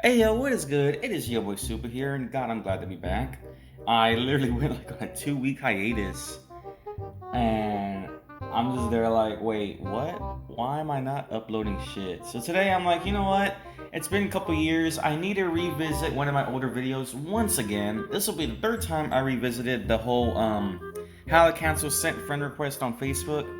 Hey yo, what is good? It is YaBoyySuperr here, and God, I'm glad to be back. I literally went like on a 2 week hiatus, and I'm just there like, wait, what? Why am I not uploading shit? So today I'm like, you know what? It's been a couple years. I need to revisit one of my older videos once again. This will be the third time I revisited the whole how to cancel sent friend request on Facebook.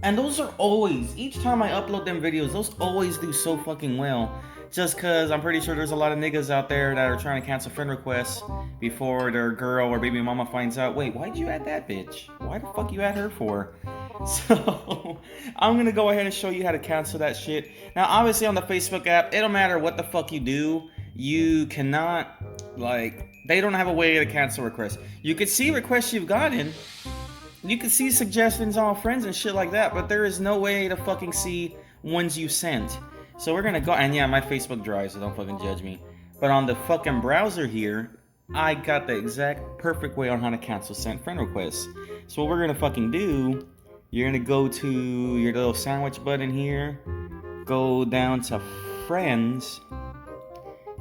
And those are always, each time I upload them videos, those always do so fucking well. Just cause I'm pretty sure there's a lot of niggas out there that are trying to cancel friend requests before their girl or baby mama finds out, wait, why'd you add that bitch? Why the fuck you add her for? So, I'm gonna go ahead and show you how to cancel that shit. Now, obviously on the Facebook app, it don't matter what the fuck you do, you cannot, they don't have a way to cancel requests. You can see requests you've gotten, you can see suggestions on friends and shit like that, but there is no way to fucking see ones you sent. So we're gonna go, and yeah, my Facebook dry, so don't fucking judge me. But on the fucking browser here, I got the exact perfect way on how to cancel sent friend requests. So what we're gonna fucking do, you're gonna go to your little sandwich button here, go down to friends,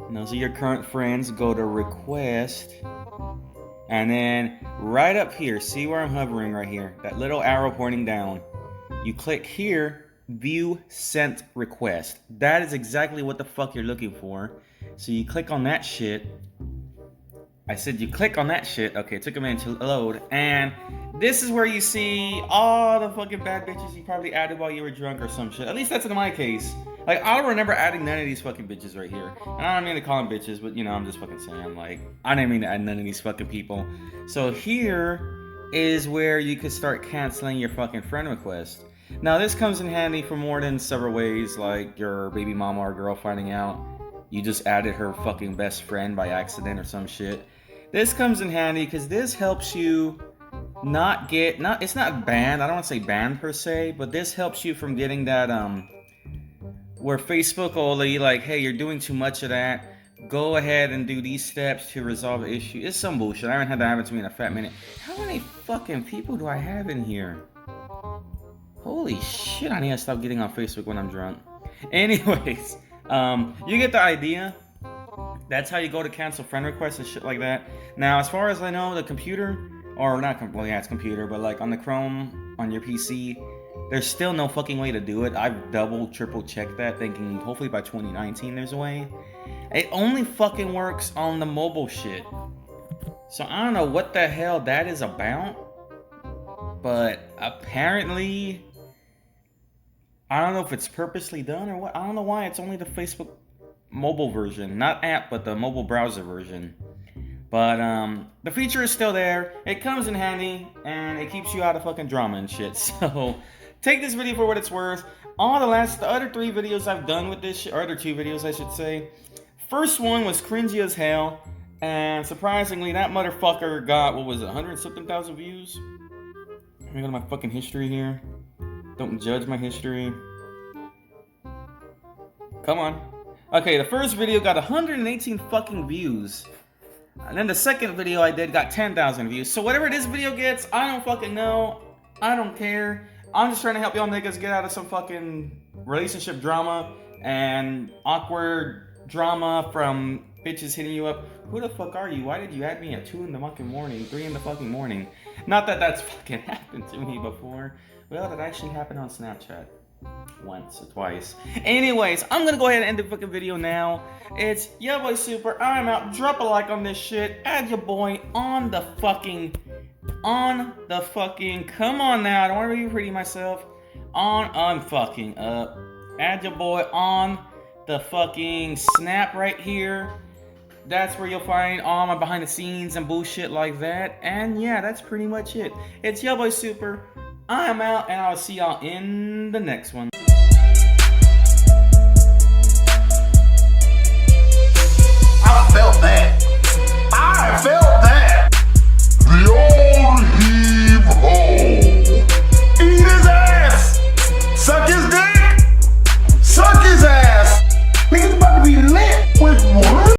and those are your current friends, go to request, and then right up here, see where I'm hovering right here, that little arrow pointing down, you click here, view sent request. That is exactly what the fuck you're looking for. So you click on that shit. I said you click on that shit. Okay, it took a minute to load. And this is where you see all the fucking bad bitches you probably added while you were drunk or some shit. At least that's in my case. Like, I don't remember adding none of these fucking bitches right here. And I don't mean to call them bitches, but you know, I'm just fucking saying, like, I didn't mean to add none of these fucking people. So here is where you could start canceling your fucking friend request. Now, this comes in handy for more than several ways, like your baby mama or girl finding out you just added her fucking best friend by accident or some shit. This comes in handy because this helps you not get, it's not banned, I don't want to say banned per se, but this helps you from getting that, where Facebook will be like, hey, you're doing too much of that, go ahead and do these steps to resolve the issue. It's some bullshit, I haven't had that happen to me in a fat minute. How many fucking people do I have in here? Holy shit, I need to stop getting on Facebook when I'm drunk. Anyways, you get the idea. That's how you go to cancel friend requests and shit like that. Now, as far as I know, the computer, or not, well, yeah, it's computer, but like on the Chrome, on your PC, there's still no fucking way to do it. I've double, triple checked that, thinking hopefully by 2019 there's a way. It only fucking works on the mobile shit. So I don't know what the hell that is about, but apparently, I don't know if it's purposely done or what. I don't know why it's only the Facebook mobile version. Not app, but the mobile browser version. But the feature is still there. It comes in handy, and it keeps you out of fucking drama and shit. So take this video for what it's worth. The other 3 videos I've done with this shit, or other 2 videos I should say. First one was cringy as hell. And surprisingly, that motherfucker got, what was it, 100-something thousand views? Let me go to my fucking history here. Don't judge my history. Come on. Okay, the first video got 118 fucking views. And then the second video I did got 10,000 views. So whatever this video gets, I don't fucking know. I don't care. I'm just trying to help y'all niggas get out of some fucking relationship drama and awkward drama from bitches hitting you up. Who the fuck are you? Why did you add me at 2 in the fucking morning, 3 in the fucking morning? Not that that's fucking happened to me before. Well, that actually happened on Snapchat. Once or twice. Anyways, I'm gonna go ahead and end the fucking video now. It's YaBoyySuperr. I'm out. Drop a like on this shit. Add your boy on the fucking, come on now. I don't want to be pretty myself. I'm fucking up. Add your boy on the fucking Snap right here. That's where you'll find all my behind the scenes and bullshit like that. And yeah, that's pretty much it. It's YaBoyySuperr. I'm out, and I'll see y'all in the next one. I felt that.